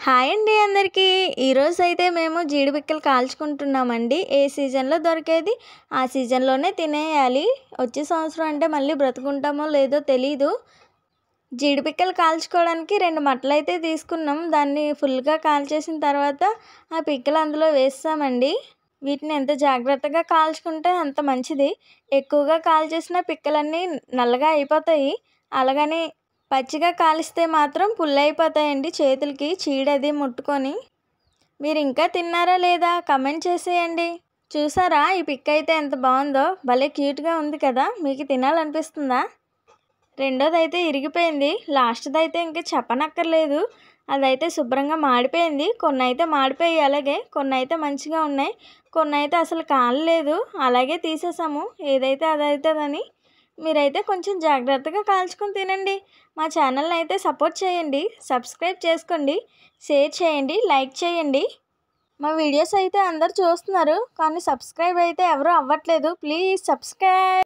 Hi అండి అందరికీ. ఈరోజైతే మేము జీడిపిక్కలు కాల్చుకుంటున్నామండి. ఏ సీజన్లో దొరికేది ఆ సీజన్లోనే తినేయాలి. వచ్చే సంవత్సరం అంటే మళ్ళీ బ్రతుకుంటామో లేదో తెలీదు. జీడిపిక్కలు కాల్చుకోవడానికి 2 మట్టలైతే తీసుకున్నాం. దాన్ని ఫుల్గా కాల్చేసిన తర్వాత ఆ పిక్కలు అందులో వేస్తామండి. వీటిని ఎంత జాగ్రత్తగా కాల్చుకుంటే అంత మంచిది. ఎక్కువగా కాల్చేసిన పిక్కలన్నీ నల్లగా అయిపోతాయి. అలాగని పచ్చిగా కాలిస్తే మాత్రం పుల్లైపోతాయండి చేతులకి చీడది ముట్టుకొని. మీరు ఇంకా తిన్నారా లేదా కమెంట్ చేసేయండి. చూసారా ఈ పిక్ అయితే ఎంత బాగుందో, భలే క్యూట్గా ఉంది కదా. మీకు తినాలనిపిస్తుందా? రెండోదైతే ఇరిగిపోయింది. లాస్ట్దైతే ఇంకా చెప్పనక్కర్లేదు. అదైతే శుభ్రంగా మాడిపోయింది. కొన్ని అయితే మాడిపోయి అలాగే, కొన్ని అయితే మంచిగా ఉన్నాయి, కొన్ని అయితే అసలు కాలలేదు. అలాగే తీసేసాము. ఏదైతే అదవుతుందని. మీరైతే కొంచెం జాగ్రత్తగా కాల్చుకొని తినండి. మా ఛానల్ని అయితే సపోర్ట్ చేయండి, సబ్స్క్రైబ్ చేసుకోండి, షేర్ చేయండి, లైక్ చేయండి. మా వీడియోస్ అయితే అందరు చూస్తున్నారు కానీ సబ్స్క్రైబ్ అయితే ఎవరు అవ్వట్లేదు. Please subscribe.